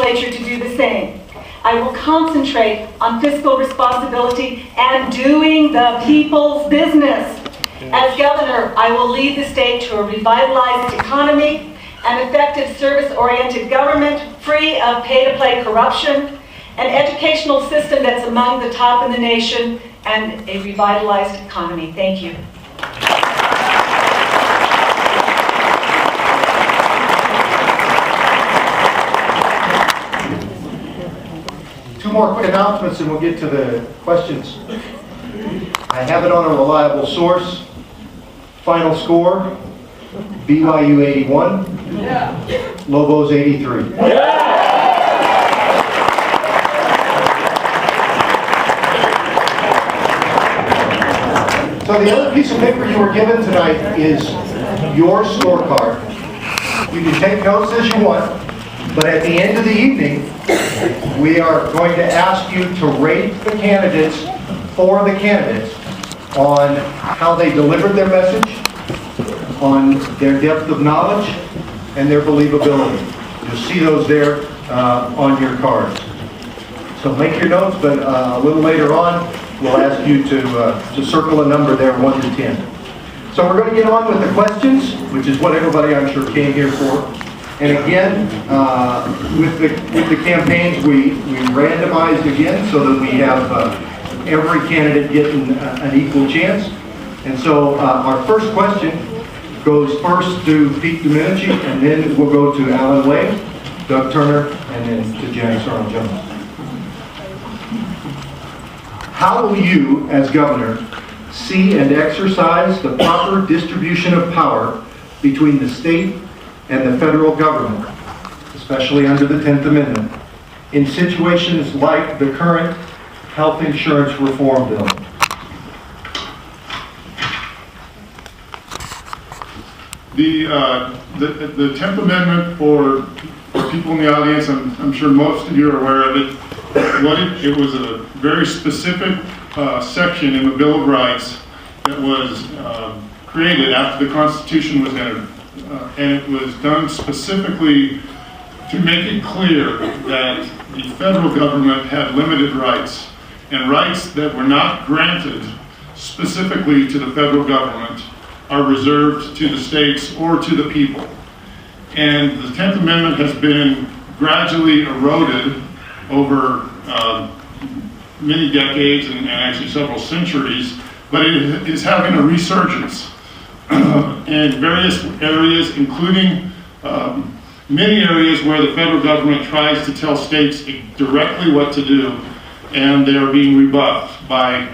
legislature to do the same. I will concentrate on fiscal responsibility and doing the people's business. As governor, I will lead the state to a revitalized economy, an effective service-oriented government, free of pay-to-play corruption, an educational system that's among the top in the nation, and a revitalized economy. Thank you. Two more quick announcements and we'll get to the questions. I have it on a reliable source. Final score, BYU 81, Lobos 83. So the other piece of paper you were given tonight is your scorecard. You can take notes as you want, but at the end of the evening, we are going to ask you to rate the candidates on how they delivered their message, on their depth of knowledge, and their believability. You'll see those there on your cards. So make your notes, but a little later on, we'll ask you to circle a number there, 1 to 10. So we're going to get on with the questions, which is what everybody I'm sure came here for. And again, with the campaigns, we randomized again so that we have every candidate getting an equal chance. And so our first question goes first to Pete Domenici, and then we'll go to Alan Way, Doug Turner, and then to Janice Arnold-Jones. How will you, as governor, see and exercise the proper distribution of power between the state and the federal government, especially under the 10th Amendment, in situations like the current health insurance reform bill? The 10th Amendment, for people in the audience, I'm sure most of you are aware of it. It was a very specific section in the Bill of Rights that was created after the Constitution was entered. And it was done specifically to make it clear that the federal government had limited rights, and rights that were not granted specifically to the federal government are reserved to the states or to the people. And the 10th Amendment has been gradually eroded over many decades and actually several centuries, but it is having a resurgence in various areas, including many areas where the federal government tries to tell states directly what to do, and they are being rebuffed by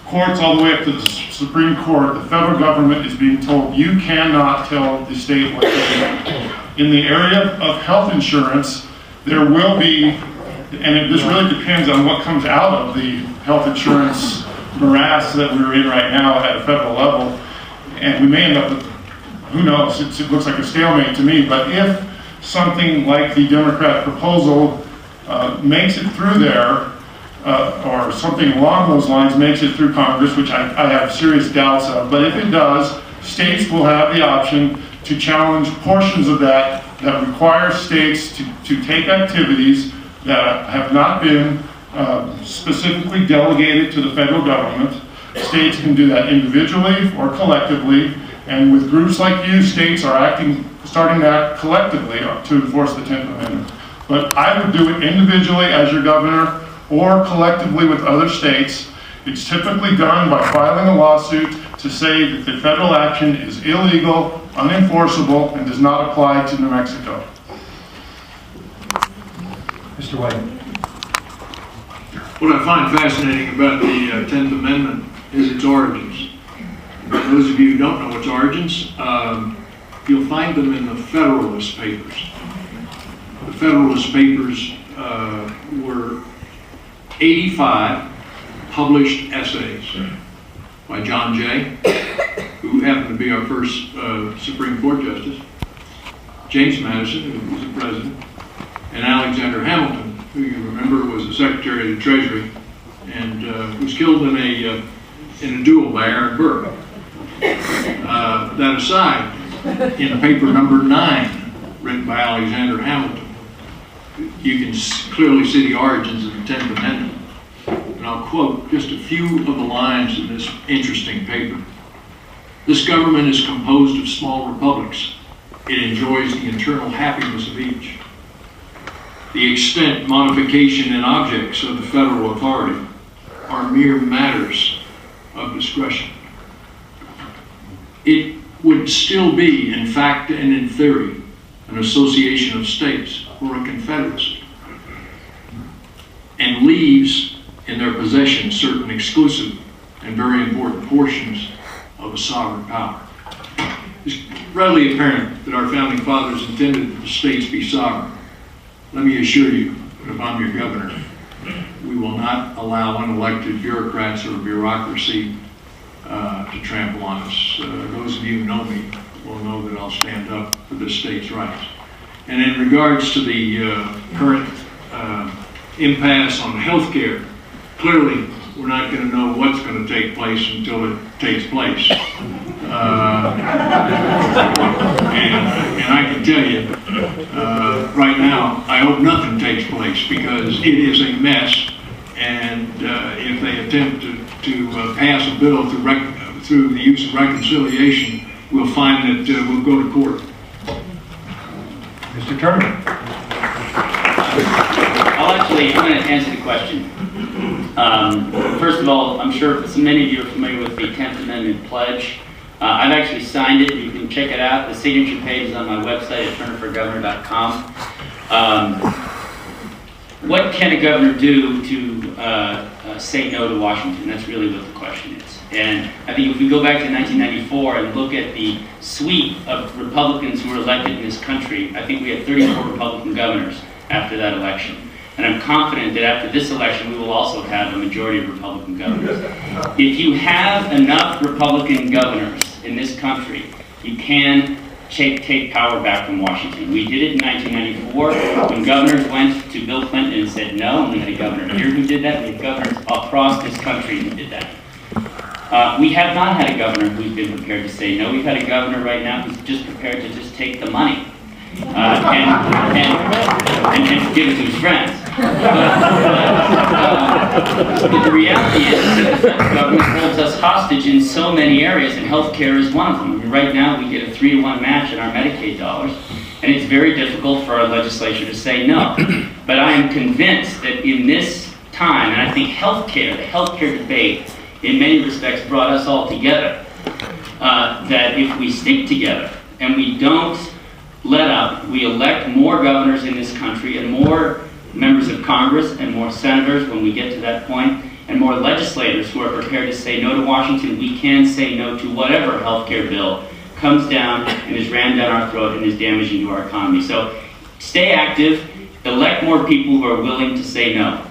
courts all the way up to the Supreme Court. The federal government is being told, you cannot tell the state what to do. In the area of health insurance, there will be, and this really depends on what comes out of the health insurance morass that we're in right now at a federal level, and we may end up with, who knows, it looks like a stalemate to me, but if something like the Democrat proposal makes it through there, or something along those lines makes it through Congress, which I have serious doubts of, but if it does, states will have the option to challenge portions of that require states to take activities that have not been specifically delegated to the federal government. States can do that individually or collectively, and with groups like you, states are starting to act collectively to enforce the 10th Amendment. But I would do it individually as your governor or collectively with other states. It's typically done by filing a lawsuit to say that the federal action is illegal, unenforceable, and does not apply to New Mexico. Mr. White. What I find fascinating about the 10th Amendment is its origins. For those of you who don't know its origins, you'll find them in the Federalist Papers. The Federalist Papers were 85 published essays by John Jay, who happened to be our first Supreme Court Justice, James Madison, who was the president, and Alexander Hamilton, who you remember was the Secretary of the Treasury and was killed in a duel by Aaron Burr. That aside, in paper number 9, written by Alexander Hamilton, you can clearly see the origins of the 10th Amendment. And I'll quote just a few of the lines in this interesting paper. This government is composed of small republics. It enjoys the internal happiness of each. The extent, modification, and objects of the federal authority are mere matters of discretion. It would still be, in fact and in theory, an association of states or a confederacy, and leaves in their possession certain exclusive and very important portions of a sovereign power. It's readily apparent that our founding fathers intended that the states be sovereign. Let me assure you that if I'm your governor, we will not allow unelected bureaucrats or bureaucracy to trample on us. Those of you who know me will know that I'll stand up for this state's rights. And in regards to the current impasse on health care, clearly we're not going to know what's going to take place until it takes place. And I can tell you, right now, I hope nothing takes place because it is a mess. And if they attempt to pass a bill through the use of reconciliation, we'll find that we'll go to court. Mr. Turner. I'm going to answer the question. First of all, I'm sure many of you are familiar with the 10th Amendment Pledge. I've actually signed it. You can check it out. The signature page is on my website at turnerforgovernor.com. What can a governor do to say no to Washington? That's really what the question is. And I think if we go back to 1994 and look at the suite of Republicans who were elected in this country, I think we had 34 Republican governors after that election. And I'm confident that after this election, we will also have a majority of Republican governors. If you have enough Republican governors in this country, you can take power back from Washington. We did it in 1994 when governors went to Bill Clinton and said no, and we had a governor here who did that. We had governors across this country who did that. We have not had a governor who's been prepared to say no. We've had a governor right now who's just prepared to just take the money and give it to his friends. But the reality is that the federal government holds us hostage in so many areas, and healthcare is one of them. Right now, we get a 3-to-1 match in our Medicaid dollars, and it's very difficult for our legislature to say no. But I am convinced that in this time, and I think healthcare, the healthcare debate, in many respects brought us all together, that if we stick together and we don't let up, we elect more governors in this country and more members of Congress and more senators when we get to that point, and more legislators who are prepared to say no to Washington, we can say no to whatever health care bill comes down and is rammed down our throat and is damaging to our economy. So stay active, elect more people who are willing to say no.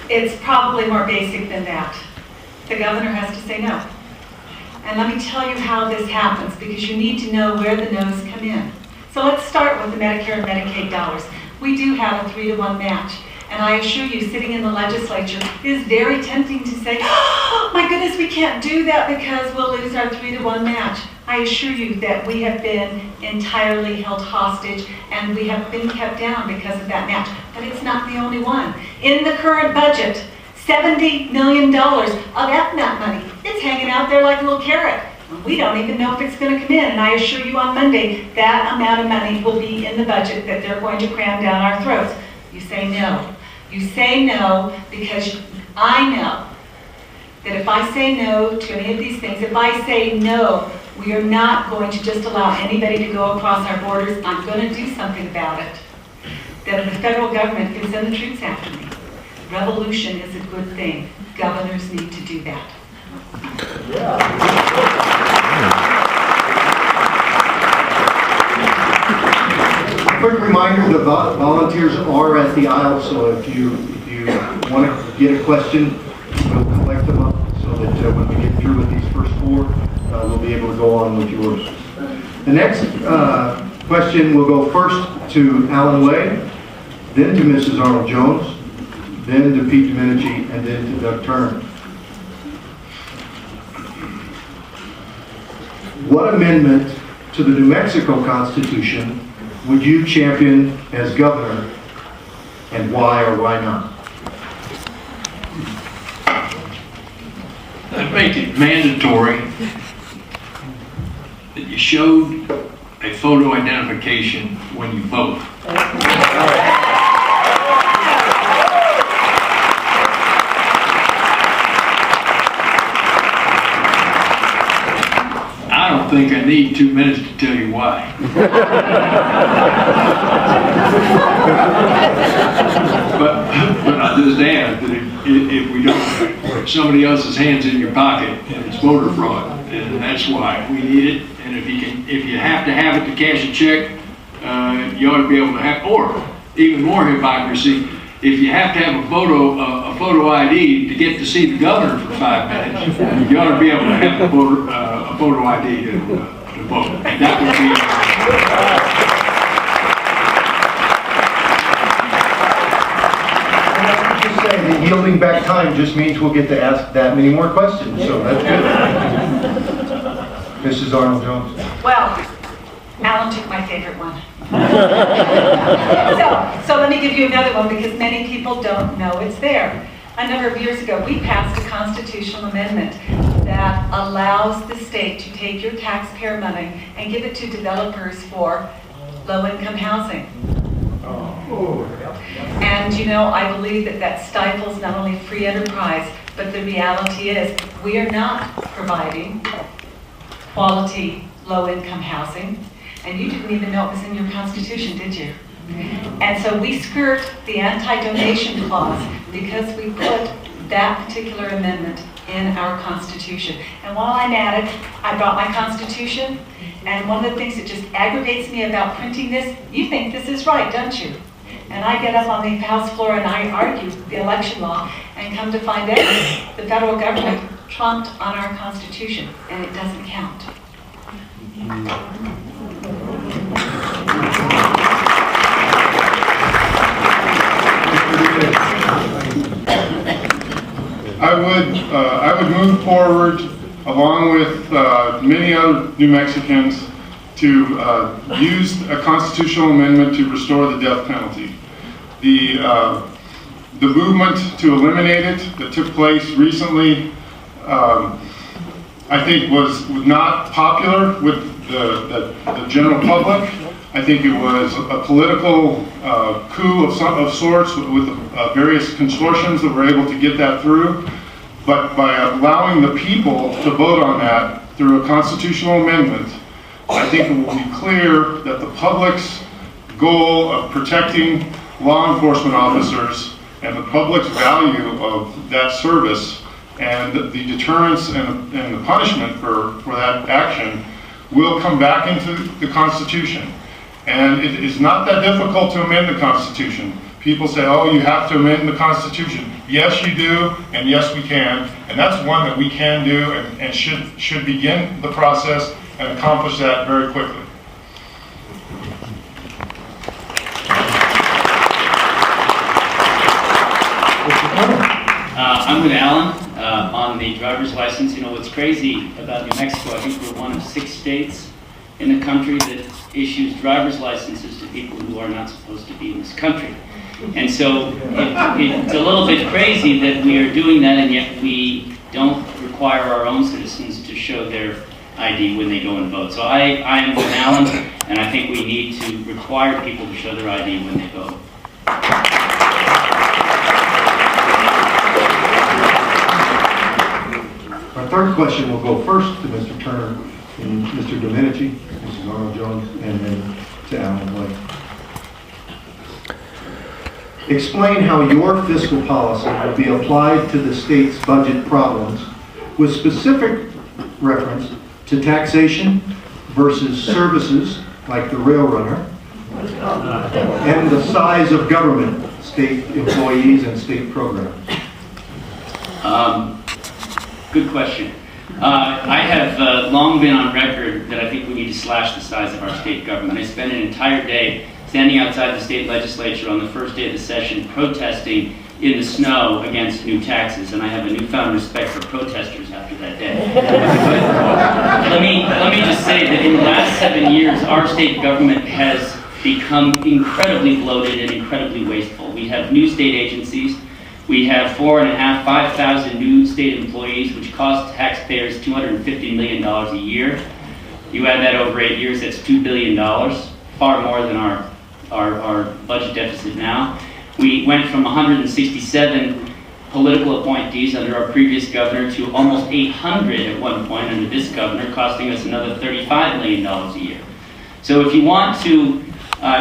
It's probably more basic than that. The governor has to say no. And let me tell you how this happens, because you need to know where the no's come in. So let's start with the Medicare and Medicaid dollars. We do have a 3-to-1 match. And I assure you, sitting in the legislature, it is very tempting to say, oh my goodness, we can't do that because we'll lose our 3-to-1 match. I assure you that we have been entirely held hostage and we have been kept down because of that match. But it's not the only one. In the current budget, $70 million of FMAP money. It's hanging out there like a little carrot. We don't even know if it's going to come in. And I assure you on Monday, that amount of money will be in the budget that they're going to cram down our throats. You say no. You say no because I know that if I say no to any of these things, if I say no, we are not going to just allow anybody to go across our borders. I'm going to do something about it. That the federal government can send the troops after me. Revolution is a good thing. Governors need to do that. Quick reminder, the volunteers are at the aisle, so if you want to get a question, we'll collect them up so that when we get through with these first 4, we'll be able to go on with yours. The next question will go first to Alan Way, then to Mrs. Arnold-Jones, then to Pete Domenici, and then to Doug Turner. what amendment to the New Mexico Constitution would you champion as governor, and why or why not? I'd make it mandatory that you showed a photo identification when you vote. I don't think I need 2 minutes to tell you why. But I'll just add that if we don't put somebody else's hands in your pocket, and it's voter fraud, and that's why we need it. And if you have to have it to cash a check, you ought to be able to have, or even more hypocrisy, if you have to have a photo ID to get to see the governor for 5 minutes, you ought to be able to have a photo ID to vote. And that would be. Say that yielding back time just means we'll get to ask that many more questions, so that's good. Mrs. Arnold-Jones. Well, Alan took my favorite one. So let me give you another one because many people don't know it's there. A number of years ago, we passed a constitutional amendment that allows the state to take your taxpayer money and give it to developers for low-income housing. And you know, I believe that stifles not only free enterprise, but the reality is we are not providing quality low-income housing. And you didn't even know it was in your Constitution, did you? And so we skirt the anti-donation clause because we put that particular amendment in our Constitution. And while I'm at it, I brought my Constitution, and one of the things that just aggravates me about printing this, you think this is right, don't you? And I get up on the House floor and I argue the election law, and come to find out the federal government trumped on our Constitution, and it doesn't count. I would move forward, along with many other New Mexicans, to use a constitutional amendment to restore the death penalty. The movement to eliminate it that took place recently, I think was not popular with the general public. I think it was a political coup of sorts with various consortiums that were able to get that through. But by allowing the people to vote on that through a constitutional amendment, I think it will be clear that the public's goal of protecting law enforcement officers and the public's value of that service and the deterrence and the punishment for that action will come back into the Constitution. And it is not that difficult to amend the Constitution. People say, oh, you have to amend the Constitution. Yes, you do, and yes, we can. And that's one that we can do and should begin the process and accomplish that very quickly. I'm with Alan on the driver's license. You know, what's crazy about New Mexico, I think we're one of 6 states in the country that issues driver's licenses to people who are not supposed to be in this country. And so it's a little bit crazy that we are doing that, and yet we don't require our own citizens to show their ID when they go and vote. So I am with Alan, and I think we need to require people to show their ID when they vote. Our third question will go first to Mr. Turner and Mr. Domenici, Mrs. Arnold-Jones, and then to Alan Blake. Explain how your fiscal policy will be applied to the state's budget problems with specific reference to taxation versus services like the rail runner and the size of government, state employees and state programs. Good question. I have long been on record that I think we need to slash the size of our state government. I spent an entire day standing outside the state legislature on the first day of the session protesting in the snow against new taxes, and I have a newfound respect for protesters after that day. But let me just say that in the last 7 years, our state government has become incredibly bloated and incredibly wasteful. We have new state agencies. We have 4,500, 5,000 new state employees, which cost taxpayers $250 million a year. You add that over 8 years, that's $2 billion, far more than our budget deficit now. We went from 167 political appointees under our previous governor to almost 800 at one point under this governor, costing us another $35 million a year. So if you want to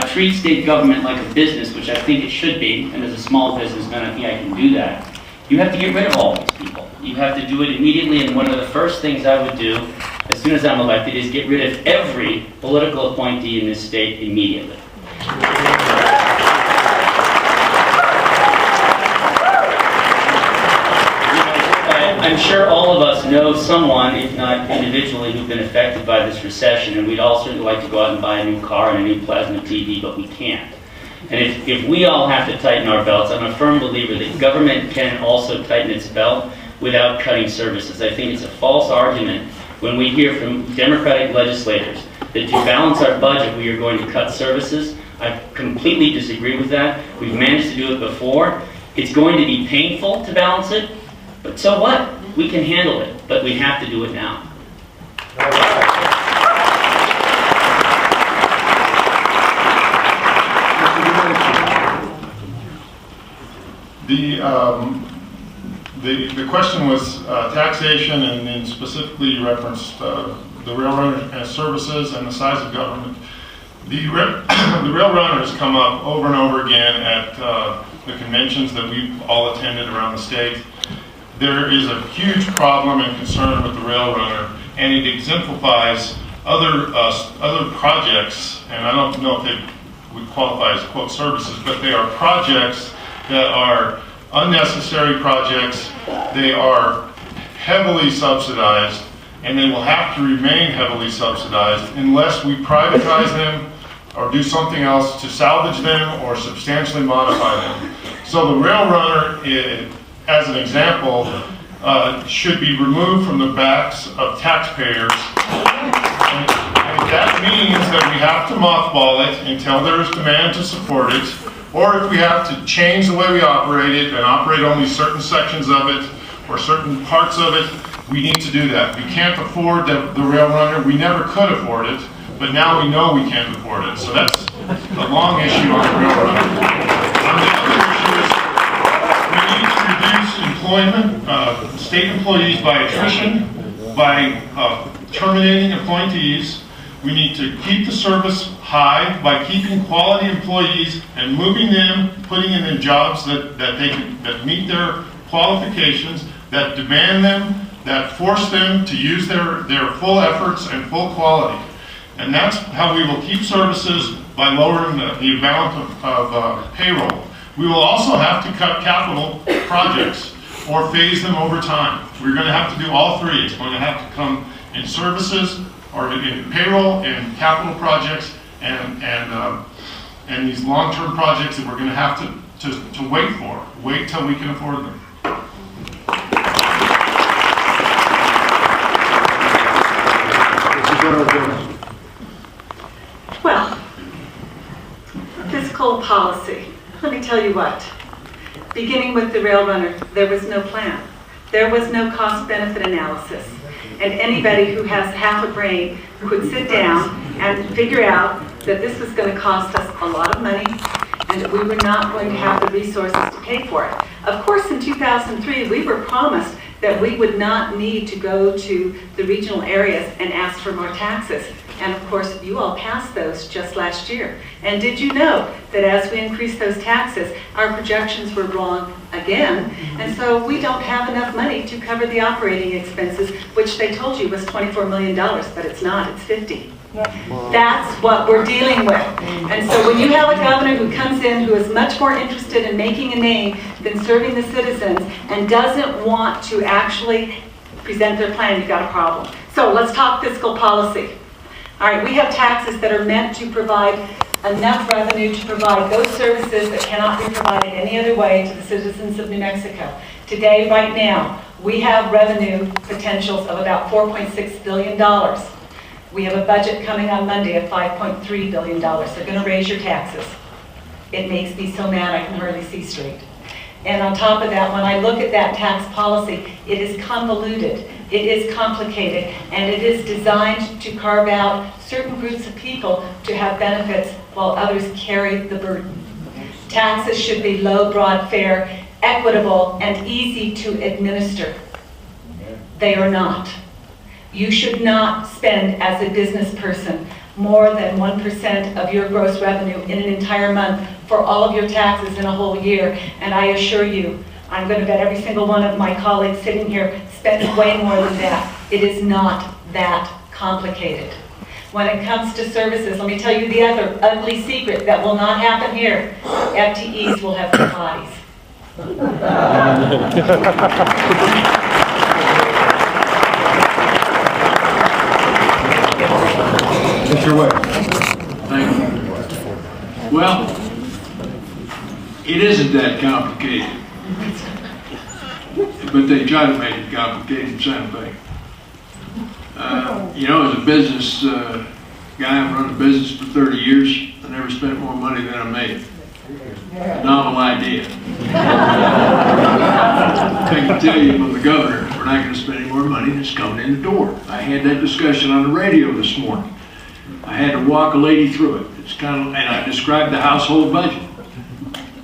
treat state government like a business, which I think it should be, and as a small businessman I think I can do that, you have to get rid of all these people. You have to do it immediately, and one of the first things I would do as soon as I'm elected is get rid of every political appointee in this state immediately. I'm sure all of us know someone, if not individually, who've been affected by this recession, and we'd all certainly like to go out and buy a new car and a new plasma TV, but we can't. And if we all have to tighten our belts, I'm a firm believer that government can also tighten its belt without cutting services. I think it's a false argument when we hear from Democratic legislators that to balance our budget we are going to cut services. I completely disagree with that. We've managed to do it before. It's going to be painful to balance it, but so what? We can handle it, but we have to do it now. The question was taxation, and then specifically you referenced the rail runner services and the size of government. The rail runners come up over and over again at the conventions that we've all attended around the state. There is a huge problem and concern with the rail runner, and it exemplifies other projects, and I don't know if they would qualify as quote services, but they are projects that are unnecessary projects. They are heavily subsidized, and they will have to remain heavily subsidized unless we privatize them or do something else to salvage them or substantially modify them. So the rail runner, as an example, should be removed from the backs of taxpayers. And that means that we have to mothball it until there is demand to support it, or if we have to change the way we operate it and operate only certain sections of it or certain parts of it, we need to do that. We can't afford the rail runner. We never could afford it, but now we know we can't afford it. So that's a long issue on the rail runner. On the other issue is we need to reduce employment, state employees by attrition, by terminating appointees. We need to keep the service high by keeping quality employees and moving them, putting them in jobs that meet their qualifications, that demand them, that force them to use their full efforts and full quality. And that's how we will keep services, by lowering the amount of payroll. We will also have to cut capital projects or phase them over time. We're going to have to do all three. It's going to have to come in services, or in payroll and capital projects, and these long-term projects that we're going to have to wait for. Wait till we can afford them. Well, fiscal policy. Let me tell you what. Beginning with the rail runner, there was no plan. There was no cost-benefit analysis. And anybody who has half a brain could sit down and figure out that this was going to cost us a lot of money and that we were not going to have the resources to pay for it. Of course, in 2003, we were promised that we would not need to go to the regional areas and ask for more taxes. And of course, you all passed those just last year. And did you know that as we increased those taxes, our projections were wrong again? And so we don't have enough money to cover the operating expenses, which they told you was $24 million, but it's not, it's 50. That's what we're dealing with. And so when you have a governor who comes in who is much more interested in making a name than serving the citizens and doesn't want to actually present their plan, you've got a problem. So let's talk fiscal policy. All right, we have taxes that are meant to provide enough revenue to provide those services that cannot be provided any other way to the citizens of New Mexico. Today, right now, we have revenue potentials of about $4.6 billion. We have a budget coming on Monday of $5.3 billion. They're going to raise your taxes. It makes me so mad I can hardly see straight. And on top of that, when I look at that tax policy, it is convoluted, it is complicated, and it is designed to carve out certain groups of people to have benefits while others carry the burden. Taxes should be low, broad, fair, equitable, and easy to administer. They are not. You should not spend, as a business person, more than 1% of your gross revenue in an entire month for all of your taxes in a whole year. And I assure you, I'm going to bet every single one of my colleagues sitting here spends way more than that. It is not that complicated. When it comes to services, let me tell you the other ugly secret that will not happen here. FTEs will have two bodies. Mr. Wade. Thank you. Well, it isn't that complicated. But they try to make it complicated in Santa Fe. You know, as a business guy, I've run a business for 30 years. I never spent more money than I made. A novel idea. I can tell you from the governor, we're not going to spend any more money that's coming in the door. I had that discussion on the radio this morning. I had to walk a lady through it. It's kind of, and I described the household budget.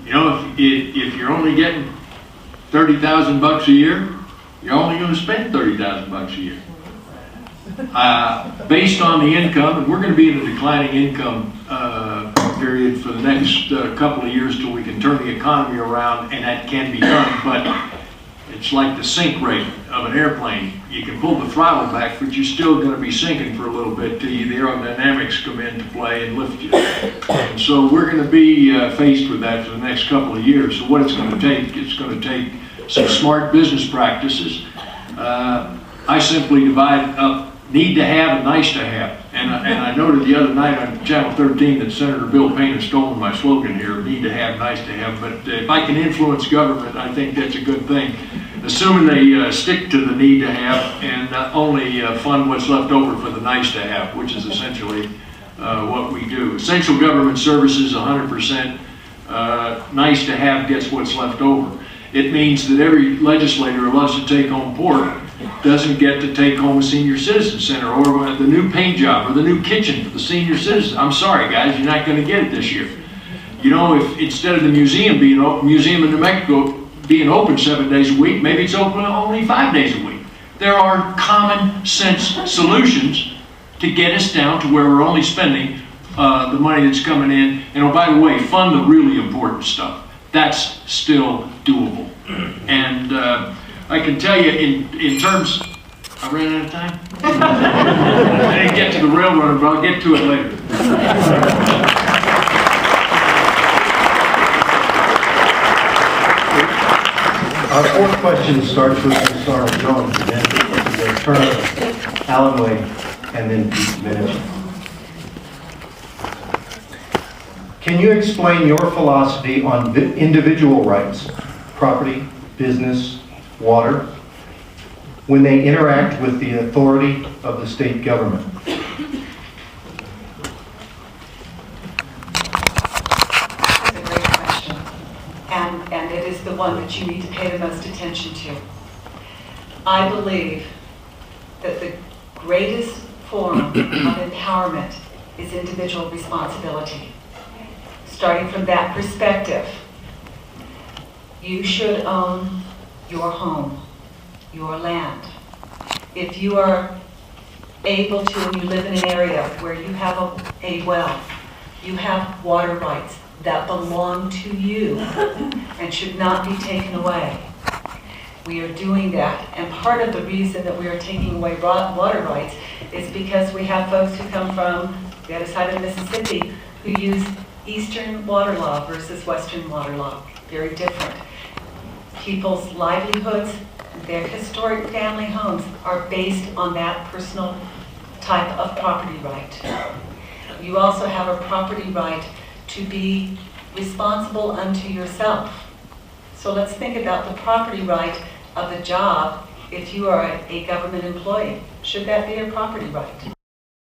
You know, if you're only getting $30,000 a year, you're only going to spend $30,000 a year. Based on the income, and we're going to be in a declining income period for the next couple of years till we can turn the economy around, and that can be done, but it's like the sink rate of an airplane. You can pull the throttle back, but you're still going to be sinking for a little bit till the aerodynamics come into play and lift you. And so we're going to be faced with that for the next couple of years. So what it's going to take, it's going to take some smart business practices. I simply divide up need to have and nice to have. And I noted the other night on Channel 13 that Senator Bill Payne has stolen my slogan here, need to have, nice to have. But if I can influence government, I think that's a good thing. Assuming they stick to the need to have and only fund what's left over for the nice to have, which is essentially what we do. Essential government services, 100%. Nice to have gets what's left over. It means that every legislator who loves to take home pork doesn't get to take home a senior citizen center or the new paint job or the new kitchen for the senior citizen. I'm sorry, guys, you're not going to get it this year. You know, if instead of the museum being open, museum in New Mexico being open 7 days a week, maybe it's open only 5 days a week. There are common sense solutions to get us down to where we're only spending the money that's coming in. And oh, by the way, fund the really important stuff. That's still doable. And I can tell you in terms, I ran out of time? I didn't get to the railroad, but I'll get to it later. Our fourth question starts with Janice Arnold-Jones, and then we'll turn to Alan Wade, and then Pete Minish. Can you explain your philosophy on individual rights, property, business, water, when they interact with the authority of the state government? That's a great question. And it is the one that you need to pay the most attention to. I believe that the greatest form of empowerment is individual responsibility. Starting from that perspective, you should own your home, your land. If you are able to, and you live in an area where you have a well, you have water rights that belong to you and should not be taken away. We are doing that, and part of the reason that we are taking away water rights is because we have folks who come from the other side of Mississippi who use Eastern water law versus Western water law. Very different. People's livelihoods, their historic family homes are based on that personal type of property right. You also have a property right to be responsible unto yourself. So let's think about the property right of the job if you are a government employee. Should that be your property right?